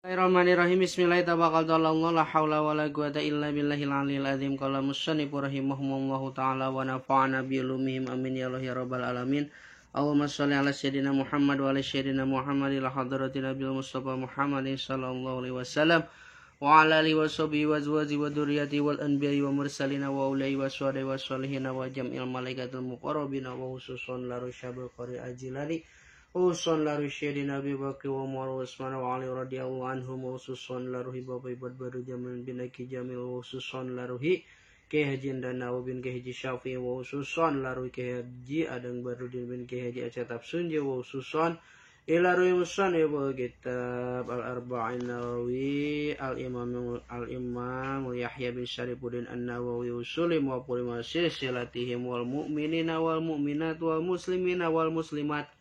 Bismillahirrahmanirrahim. Bismillahirrahmanirrahim. La haula wala quwata illa billahil aliyil azim. Qala musannifu rahimahumullahu ta'ala wa nafa'ana bi ulumihim amin ya Allah ya rabbal alamin. Allahumma shalli ala sayyidina Muhammad wa ala sayyidina Muhammad ila hadratin Nabil Mustafa Muhammadin sallallahu alaihi wasallam wa ala alihi wa sahbihi wa azwaji wa dzurriyyati wal anbiya'i wa mursalina wa ulai wa syuhada'i wa sholihin wa jam'il malaikatil muqarrabin wa khususan la rusyabil qari ajilani usun laru syedin Nabi Bakri wa Umar wa Usman wa Ali radhiyallahu anhum wa usun laruhi bapak ibat baru Jamil bin Aki Jamil wa usun laruhi Ki Haji Danawa bin Ki Haji Syafi'i wa usun laruhi Ki Haji Adang Barudin bin Ki Haji Acatap Sunja wa usun ilaruhi musan ibu kitab al-arba'in nawawi al-imam Yahya bin Syarifuddin an-Nawawi usulim wa pulima silsilatihim wal mu'minina wal mu'minat wal muslimina wal muslimat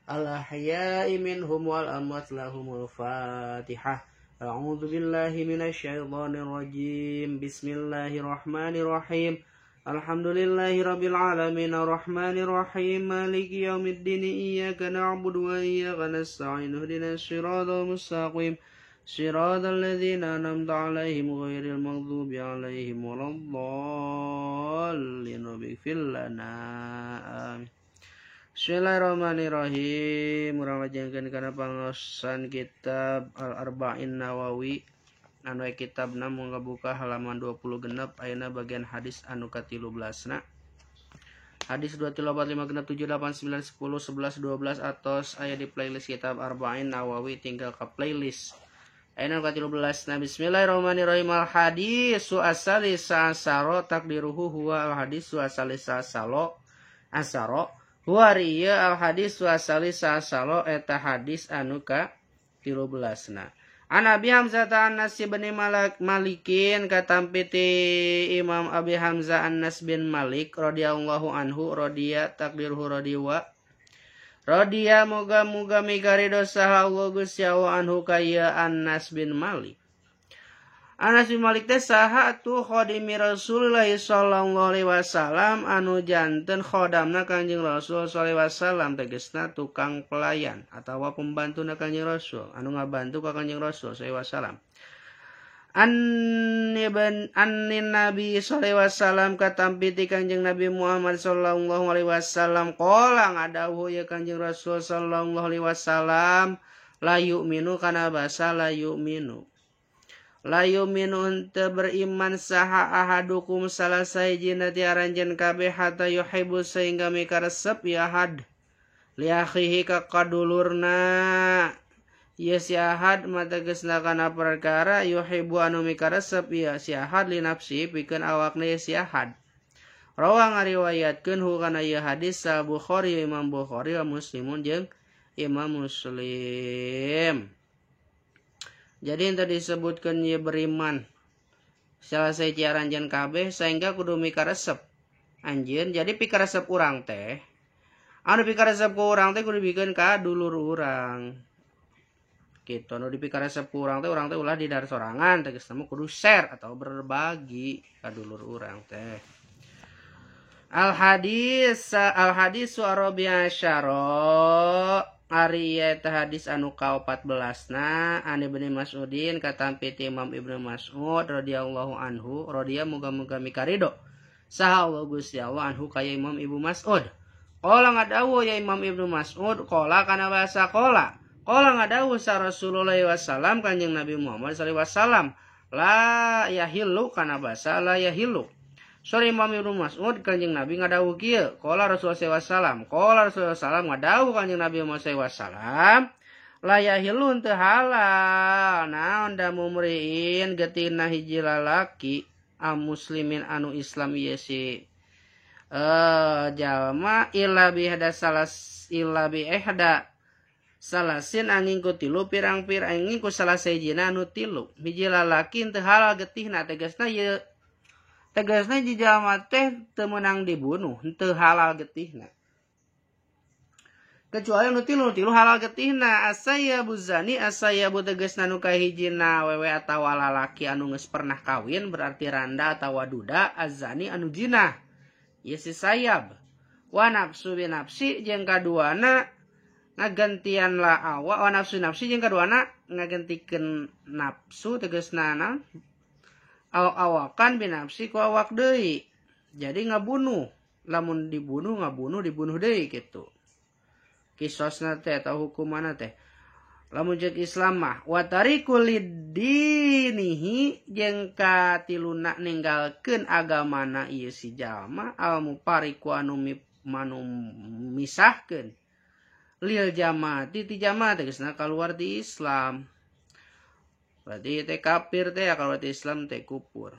al-ahya'i minhum wal amwat lahumul fatihah. A'udzu billahi minasy syaithanir rajim. Bismillahirrahmanirrahim. Alhamdulillahi rabbil alamin arrahmanir rahim maliki yaumiddin iyyaka na'budu wa iyyaka nasta'in ihdinas siratal mustaqim siratal ladzina an'amta 'alaihim ghairil maghdubi 'alaihim waladdallin. Ighfir lana. Amin. Bismillahirrahmanirrahim. Urang lajengkeun kana pangaosan kitab Al-Arba'in Nawawi anu kitabna mangga buka halaman 20 genep ayeuna bagian hadis anu ka-13na. Hadis 234 genep 7 8 9 10 11 12 atos aya di playlist kitab Arba'in Nawawi tinggal ka playlist. Ayeuna ka-13 na bismillahirrahmanirrahim. Al hadisu asali sa'asaro takdiruhu huwa al hadisu asali sa'asalo asaro huariya al hadis wasali sasalo eta hadis anu ka 13na. An Abi Hamzah Anas bin Malikin katampiti Imam Abi Hamzah Anas bin Malik radhiyallahu anhu radiya takdirhu radiwa radiya moga-moga migarido saha Allah Gusti Allah anhu kaya Anas bin Malik. Anas bin Malik teh saha atuh khodimi Rasulullah sallallahu alaihi wasallam anu janten khodamna Kanjeng Rasul sallallahu alaihi wasallam tegasna tukang pelayan atawa pembantuna Kanjeng Rasul anu ngabantu ka Kanjeng Rasul sallallahu alaihi wasallam. Annin Nabi sallallahu alaihi wasallam katampiti Kanjeng Nabi Muhammad sallallahu alaihi wasallam qala ngadawuh ya Kanjeng Rasul sallallahu alaihi wasallam la yu'minu kana basa la yu'minu la yu'minu henteu beriman saha ahadukum salah sahijina ti aranjeun kabeh hatta yuhibbu sehingga mikaresep ya had li akhihi ka kadulurna ya si ahad mategesna kana perkara yuhibbu anu mikaresep ya si ahad li nafsi pikeun awakna ya si ahad. Rawa ngariwayatkeun hu kana ieu hadis Al Bukhari Imam Bukhari wa Muslimun jeung Imam Muslim. Jadi ente disebutkan ye beriman salah sahiji aranjeun kabeh sehingga kudu mikaresep anjeun. Jadi pikaresep urang teh anu pikaresep ku urang teh kudu dibikeun ka dulur urang kitu. Anu dipikaresep ku urang teh ulah didar sorangan tegasna kudu share atau berbagi ka dulur urang teh. Al hadis arabiya syara ari eta hadis anu ka-14 na an Ibnu Mas'udin katampiti Imam Ibnu Mas'ud radhiyallahu anhu radhiya muga-muga mikarido saha Allah Gusti Allah anhu kaya Imam Ibnu Mas'ud. Qala ngadawuh ya Imam Ibnu Mas'ud qala kana bahasa qala ngadawuh sa Rasulullah wasallam Kanjeng Nabi Muhammad sallallahu alaihi wasallam la yahillu kana bahasa la yahillu. Sorry Imam Ibnu Mas'ud Kanjeng Nabi ngadawuh kieu qala Rasulullah sallallahu alaihi wasallam qala Rasulullah sallallahu ngadawuh Kanjeng Nabi Muhammad sallallahu alaihi wasallam la yahilun teu halal naon da mumriin geutina hiji lalaki muslimin anu Islam ieu si jalma illa bi ihda salasin angin ku tilu pirang-pirang angin ku salah sahijina anu tilu hiji lalaki teu halal getihna tegasna ieu tegasna di jalma teh teu meunang dibunuh teu halal getihna kecuali nu tilu halal getihna. Asayabu zani asayabu tegasna nu kahijina wewe atawa lalaki anu geus pernah kawin berarti randa atawa duda azani anu jinah ieu si sayab wa nafsu bi nafsi jeung kaduana ngagantian lah awak nafsu jeung kaduana ngagantikeun nafsu tegasna awak-awakan binafsi ku awak deui. Jadi ngabunuh, lamun dibunuh deui gitu. Kisosna teh atau hukumanna teh. Lamun jeung Islam mah wa tariqul dinihi jeung katiluna ninggalkeun agamana ieu si jalma al mufariqu anu misahkeun lil jamaati ti jamaah tegasna kaluar di Islam. Berarti teh kafir teh kalau di Islam teh kufur.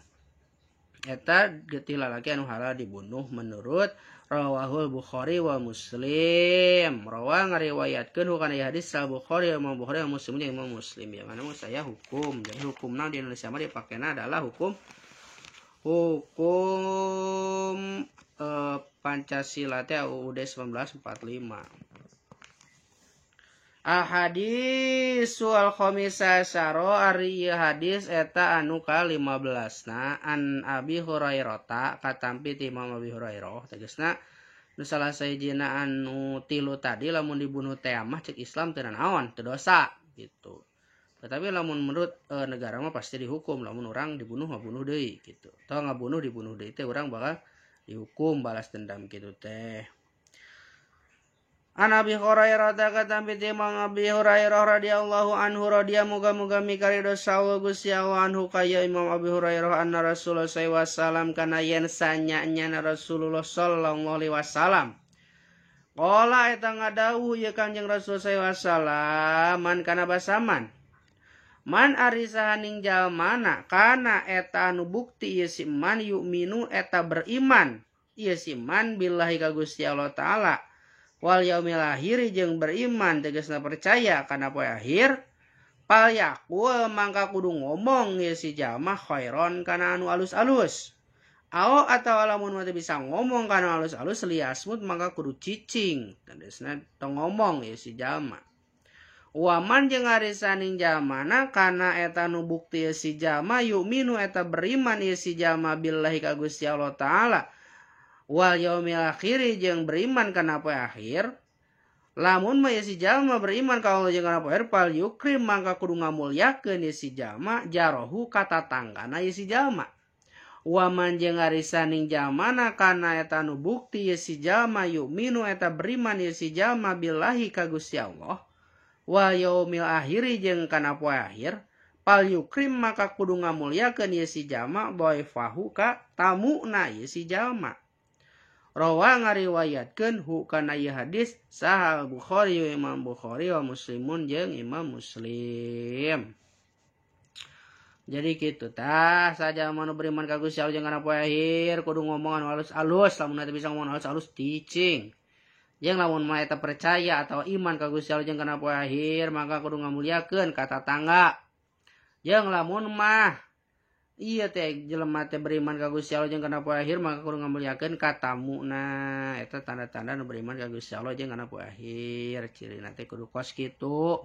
Eta getih lalaki anu halal dibunuh menurut rawahul Bukhari wa Muslim. Rawa ngariwayatkeun hukana hadis al Bukhari wa Muslim jeung Imam Muslim. Ya mana saya hukum. Jadi hukumna di Indonesia mah dipakena adalah hukum Pancasila teh UUD 1945. Al-hadisul khamisasaro ari hadis eta anu ka-15 an Abi Hurairah katampi ti Imam Abi Hurairah tegasna nu salah sahijina anu tilu tadi lamun dibunuh teh mah cek Islam teu naon teu dosa gitu. Tetapi lamun menurut negara mah pasti dihukum, lamun orang dibunuh mah bunuh deui gitu. Tah ngabunuh dibunuh deui teh urang bakal dihukum balas dendam gitu teh. An Abi Hurairah katampi ti Imam Abi Hurairah radhiyallahu anhu muga-muga mikarido sawu Gusti Allah anhu kaya Imam Abi Hurairah anna Rasulullah sallallahu alaihi wasallam kana yen sanyanya Rasulullah sallallahu alaihi wasallam. Qala eta ngadawuh ieu Kanjeng Rasul sallallahu alaihi wasallam man kana basaman. Man ari sahaning jalmana kana eta anu bukti ieu si man yu'minu eta beriman. Ieu si man billahi ka Gusti Allah taala. Wal yaumil akhir jeung beriman tegasna percaya kana poe akhir pal yakul mangka kudu ngomong ieu si jalma khairon kana anu alus-alus ao atawa lamun teu bisa ngomong kana alus-alus liasmut mangka kudu cicing tegasna tong ngomong ieu si jalma. Waman jeung ari saning jalmana kana eta nu bukti ieu si jalma yu'minu eta beriman ieu si jalma billahi ka Gusti Allah taala wal yaumil akhir jeung beriman kana poe akhir lamun mah si jalma beriman ka Allah jeung kana poe akhir pal yukrim mangka kudu ngamulyakeun si jalma jarohu ka tatanggana si jalma. Waman jeung ari saning jalmana kana eta nu bukti si jalma yu'minu eta beriman si jalma billahi ka Gusti Allah wal yaumil akhir jeung kana poe akhir pal yukrim maka kudu ngamulyakeun si jalma dhaifahu ka tamuna si jalma. Rawa ngariwayatkeun hukana ieu hadis sahal Bukhari Imam Bukhari wa Muslimun jeung Imam Muslim. Jadi kitu tah saja manu beriman ka Gusti Allah jeung kana poe akhir kudu ngomong anu halus-halus lamun teu bisa ngomong halus-halus ticing. Jeung lamun mah eta percaya atau iman ka Gusti Allah jeung kana poe akhir maka kudu ngamulyakeun ka tatangga. Jeung lamun mah iya teh jelema teh beriman ka Gusti Allah jeung kana poe akhir maka kudu ngamulyakeun ka tamuna eta tanda-tanda nu beriman ka Gusti Allah jeung kana poe akhir cirina teh kudu kos kitu.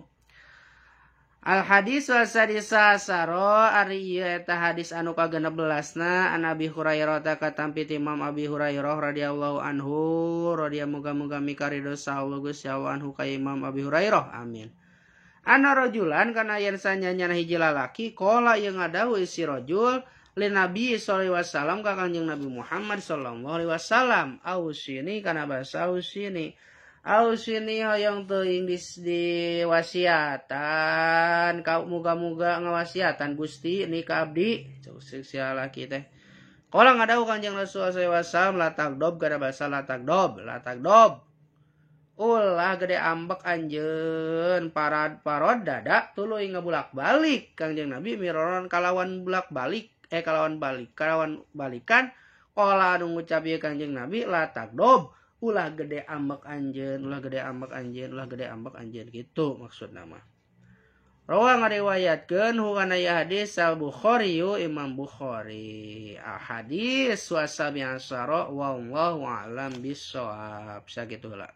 Al hadis wa sadisa saro ari ieu eta hadis anu ka-16na an Abi Hurairah katampi ti Imam Abi Hurairah radhiyallahu anhu muga-muga mikarido Allah Gusti Allah anhu ka Imam Abi Hurairah amin. Ana rajulan kana yen sanyanyana hiji lalaki qala yang ngadawuh si rajul lin Nabi sallallahu alaihi wasallam ka Kanjeng Nabi Muhammad sallallahu alaihi wasallam ausini kana basa ausini hoyong teuing di wasiatan ka muga-muga ngawasiatan Gusti ni ka abdi cek si lalaki teh qala ngadawuh Kanjeng Rasul sallallahu alaihi wasallam latagdob kana basa latagdob ulah gede ambek anjeun parod dada tuluy ngabulak balik Kangjeng Nabi miroran kalawan balikan qala anu ngucap ieu Kangjeng Nabi la takdob ulah gede ambek anjeun gitu maksudna mah. Rawa ngariwayatkeun hukana ieu hadis al Bukhari Imam Bukhari. Hadis wa sabi'asara wallahu a'lam bissawab sakitu heula.